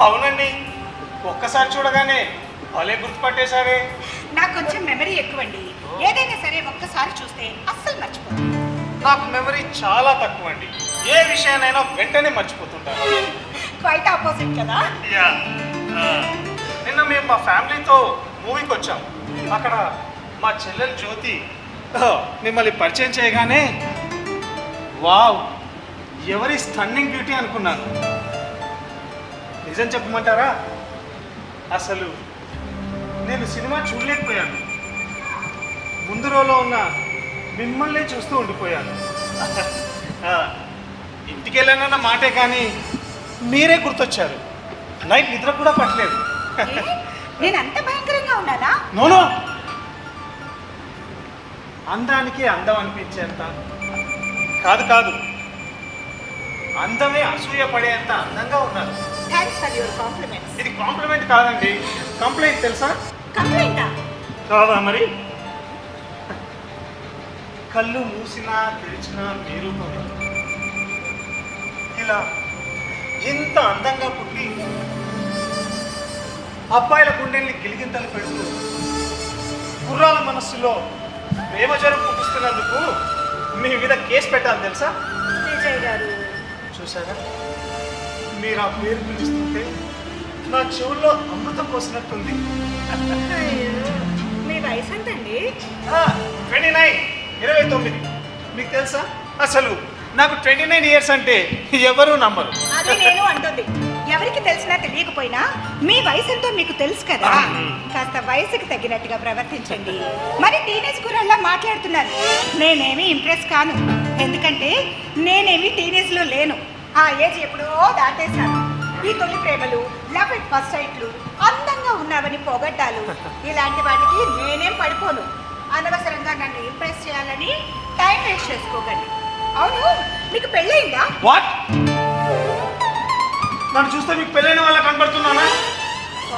అవునండి, ఒక్కసారి చూడగానే భలే గుర్తుపట్టేశారే. నాకు కొంచెం మెమరీ ఎక్కువండి. ఏదైనా సరే ఒక్కసారి చూస్తే అస్సలు మర్చిపోతాను. నాకు మెమరీ చాలా తక్కువ అండి. ఏ విషయానైనా వెంటనే మర్చిపోతుంటాను. క్వైట్ ఆపోజిట్ కదా. యా. నిన్న మేము మా ఫ్యామిలీతో మూవీకి వచ్చాం. అక్కడ మా చెల్లెలు జ్యోతి మిమ్మల్ని పరిచయం చేయగానే వావ్, ఎవరి స్టన్నింగ్ బ్యూటీ అనుకున్నాను. నిజం చెప్పమంటారా, అసలు నేను సినిమా చూడలేకపోయాను. ముందు రోలో ఉన్న మిమ్మల్ని చూస్తూ ఉండిపోయాను. ఇంటికి వెళ్ళానన్న మాటే కానీ మీరే గుర్తొచ్చారు. నైట్ నిద్ర కూడా పట్టలేదు. నేను అంత భయంకరంగా ఉన్నానా? నోనో, అందానికి అందం అనిపించేంత కాదు కాదు, అందమే అసూయ పడేంత అందంగా ఉన్నారు. Thanks for your compliments. ఇది కాంప్లిమెంట్ కాదండి, కంప్లైంట్. తెలుసా? కంప్లైంటా? కాదా మరి? కళ్ళు మూసినా తెరిచినా మీరు ఇలా ఎంత అందంగా పుట్టి అబ్బాయిల గుండెల్ని గిలిగింతలు పెడుతూ గుర్రాల మనస్సులో ప్రేమ జరుపు పుట్టిస్తున్నందుకు మీ మీద కేసు పెట్టాలి. తెలుసా? విజయ్ గారు చూసారా, మీరు ఆ పేరు పిలుస్తుంటే నా చెవుల్లో అమృతం పోసినట్టుంది. మీ వయసు ఎంతండి? 29. మీకు తెలుసా, అసలు నాకు 29 ఇయర్స్ అంటే ఎవరు నమ్మరు. అది నేను అంటుంది. ఎవరికి తెలిసినా తెలియకపోయినా మీ వయసు ఎంతో మీకు తెలుసు కదా. కాస్త వయసుకి తగినట్టుగా ప్రవర్తించండి. మరి టీనేజ్ కుర్రాళ్ళ మాట్లాడుతున్నారు. నేనేమి ఇంప్రెస్ కాను, ఎందుకంటే నేనేమి టీనేజ్లో లేను. ఆ ఏజ్ ఎప్పుడో దాటేశాను. ఈ తొలి ప్రేమలు, లవ్ ఎట్ ఫస్ట్ సైట్లు, అందంగా ఉన్నావని పొగడ్డాలు, ఇలాంటి వాటికి నేనేం పడిపోను. అనవసరంగా నన్ను ఇంప్రెస్ చేయాలని టైం వేస్ట్ చేసుకోకండి. అవును, మీకు పెళ్ళయిందా? వాట్? నన్ను చూస్తే మీకు పెళ్ళైన వాళ్ళ కనబడుతున్నానా?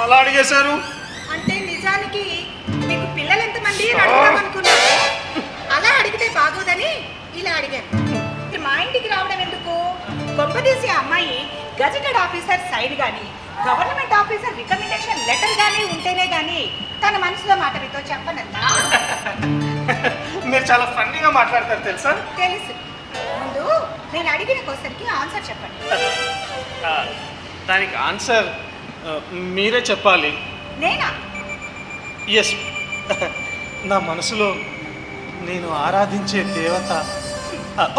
అలా అడిగేశారు. అంటే నిజానికి మీకు పిల్లలు ఎంతమంది అడుగుతామనుకున్నారు. అలా అడిగితే బాగోదని ఇలా అడిగాను. మా ఇంటికి రావడం ఎందుకు? గొప్పదేశీ అమ్మాయి గజెటెడ్ ఆఫీసర్ సైడ్ కానీ గవర్నమెంట్ ఆఫీసర్ రికమెండేషన్ లెటర్ కానీ ఉంటేనే కానీ తన మనసులో మాట మీతో చెప్పనంతా. మీరు చాలా ఫన్నీగా మాట్లాడతారు. తెలుసా? తెలుసు. ముందు నేను అడిగిన క్వశ్చన్కి ఆన్సర్ చెప్పండి. దానికి ఆన్సర్ మీరే చెప్పాలి. నేనా? ఎస్. నా మనసులో నేను ఆరాధించే దేవత.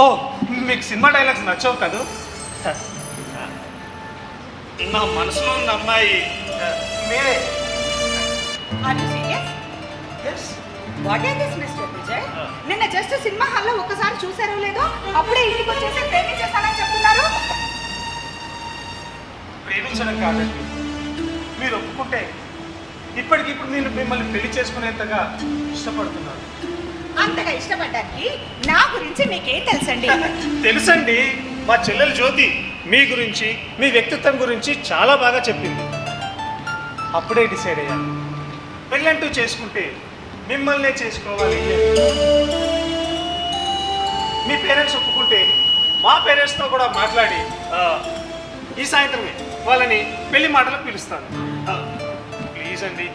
ఓ, మీకు సినిమా డైలాగ్స్ నచ్చవు కదా? నా మనసులో ఉన్న అమ్మాయి మీరే. Are you serious? Yes. What is this mister Vijay? నిన్న జస్ట్ సినిమా హాల్లో ఒక్కసారి చూసారో లేదో అప్పుడే ఇంటికి వచ్చేసి ప్రేమించేస్తానని చెప్తున్నారు. ప్రేమించడం కాదండి, మీరు ఒప్పుకుంటే ఇప్పటికిప్పుడు నేను మిమ్మల్ని పెళ్లి చేసుకునేంతగా ఇష్టపడుతున్నాను. అంతగా ఇష్టపడ్డానికి నా గురించి మీకేం తెలుసండి? తెలుసండి, మా చెల్లెలు జ్యోతి మీ గురించి, మీ వ్యక్తిత్వం గురించి చాలా బాగా చెప్పింది. అప్పుడే డిసైడ్ అయ్యాను, పెళ్ళంటూ చేసుకుంటే మిమ్మల్నే చేసుకోవాలి. మీ పేరెంట్స్ ఒప్పుకుంటే మా పేరెంట్స్తో కూడా మాట్లాడి ఈ సాయంత్రమే వాళ్ళని పెళ్లి మాటలకు పిలుస్తాను. ప్లీజ్ అండి,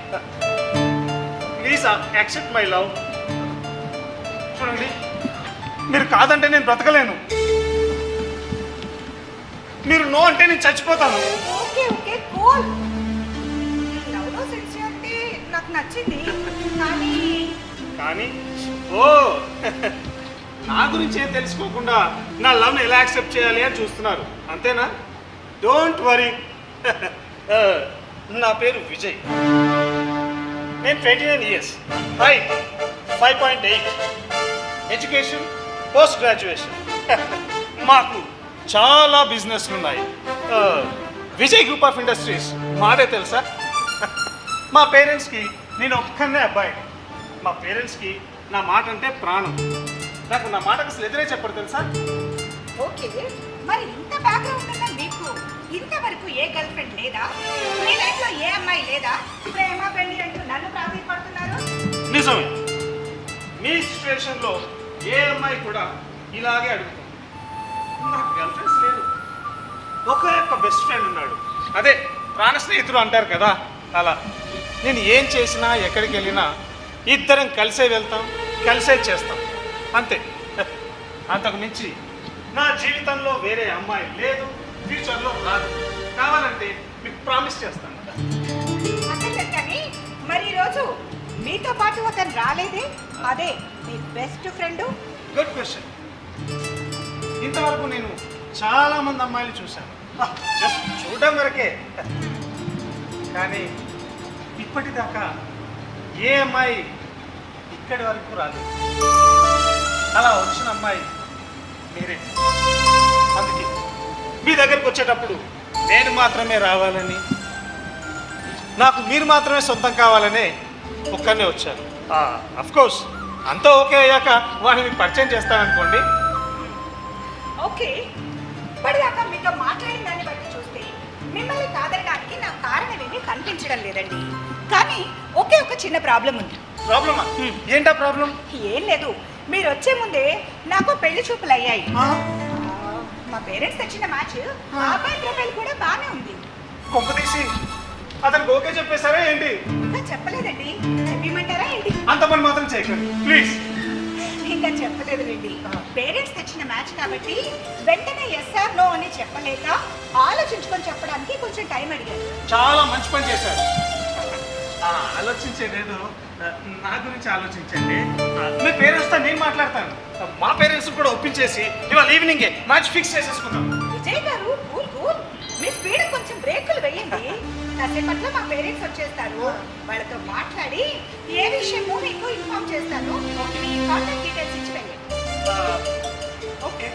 ప్లీజ్ యాక్సెప్ట్ మై లవ్. చూడండి, మీరు కాదంటే నేను బ్రతకలేను. మీరు నో అంటే నేను చచ్చిపోతాను. Okay okay cool. లవ్లో సిన్సియారిటీ నాకు నచ్చింది. కానీ ఓ, నా గురించి ఏం తెలుసుకోకుండా నా లవ్ని ఎలా యాక్సెప్ట్ చేయాలి అని చూస్తున్నారు, అంతేనా? Don't worry. నా పేరు విజయ్. నేను 29 years, height 5.8, education post graduation. మాకు చాలా బిజినెస్లు ఉన్నాయి. విజయ్ గ్రూప్ ఆఫ్ ఇండస్ట్రీస్ మాదే. తెలుసా? మా పేరెంట్స్కి నేను ఒక్కనే అబ్బాయి. మా పేరెంట్స్కి నా మాట అంటే ప్రాణం. నాకు నా మాటకు అసలు ఎదురే చెప్పరు. తెలుసా? ఓకే, మరి ఇంత బ్యాక్గ్రౌండ్ ఉన్న మీకు ఇంతవరకు ఏ గర్ల్ ఫ్రెండ్ లేదా? మీ లైఫ్లో ఏ అమ్మాయి లేదా? ప్రేమ పెళ్లి అంటూ నన్ను ప్రాధాన్యపడుతున్నారు. నిజమే, మీ సిచ్యువేషన్లో ఏ అమ్మాయి కూడా ఇలాగే అడుగుతుంది. నాకు గర్ల్ ఫ్రెండ్స్ లేరు, ఒకే ఒక్క బెస్ట్ ఫ్రెండ్ ఉన్నాడు, అదే ప్రాణ స్నేహితులు అంటారు కదా, అలా నేను ఏం చేసినా ఎక్కడికి వెళ్ళినా ఇద్దరం కలిసే వెళ్తాం, కలిసే చేస్తాం, అంతే. అంతకు మించి నా జీవితంలో వేరే అమ్మాయి లేదు, ఫ్యూచర్లో రాదు. కావాలంటే మీకు ప్రామిస్ చేస్తాను. అసలు కానీ మరి ఈరోజు మీతో పాటు అతను రాలేదే, అదే మీ బెస్ట్ ఫ్రెండ్. Good question. ఇంతవరకు నేను చాలా మంది అమ్మాయిలు చూశాను, జస్ట్ చూడడం వరకే. కానీ ఇప్పటిదాకా ఏ అమ్మాయి ఇక్కడి వరకు రాలేదు. అలా వచ్చిన అమ్మాయి మీరే. అందుకే మీ దగ్గరికి వచ్చేటప్పుడు నేను మాత్రమే రావాలని, నాకు మీరు మాత్రమే సొంతం కావాలనే ఒక్కనే వచ్చాను. కోర్స్ అంతా ఓకే అయ్యాక వాళ్ళని మీకు పరిచయం చేస్తాననుకోండి. ఓకే, ఇప్పటిదాకా మీతో మాట్లాడిన దాన్ని బట్టి చూస్తే మిమ్మల్ని కాదనడానికి నాకు కారణం ఏమీ కనిపించడం లేదండి. కానీ ఒకే ఒక చిన్న ప్రాబ్లం ఉంది. ప్రాబ్లమా? ఏంటా ప్రాబ్లం? ఏం లేదు, మీరు వచ్చే ముందే నాకు పెళ్లి చూపులు అయ్యాయి. మా పేరెంట్స్ తెచ్చిన మ్యాచ్, ఆ అబ్బాయి ప్రొఫైల్ కూడా బాగానే ఉంది. కొంప తీసి అతనికి ఓకే చెప్పేశారా ఏంటి? ఇంకా చెప్పలేదండి, చెప్పమంటారా ఏంటి? అంత పని మాత్రం చేయకండి ప్లీజ్. ఇంకా చెప్పలేదులేండి. పేరెంట్స్ తెచ్చిన మ్యాచ్ కాబట్టి వెంటనే ఎస్ఆర్ నో అని చెప్పలేక ఆలోచించుకొని చెప్పడానికి కొంచెం టైం అడిగారు. చాలా మంచి పని చేశారు. ఆలోచించేదేదో నా గురించి ఆలోచించండి. మీ పేరెంట్స్తో నేను మాట్లాడతాను. మా పేరెంట్స్ కూడా ఒప్పించేసి ఇవాళ ఈవినింగే మ్యాచ్ ఫిక్స్ చేసేసుకుందాం. విజయ్ గారు, కూల్ కూల్, మీ స్పీడ్ కొంచెం బ్రేకులు వేయండి. కాసేపట్లో మా పేరెంట్స్ వచ్చేస్తారు. వాళ్ళతో మాట్లాడి ఏ విషయమో మీకు ఇన్ఫార్మ్ చేస్తాను. మీ కాంటాక్ట్ డీటెయిల్స్ ఇచ్చి వెళ్ళండి. ఓకే.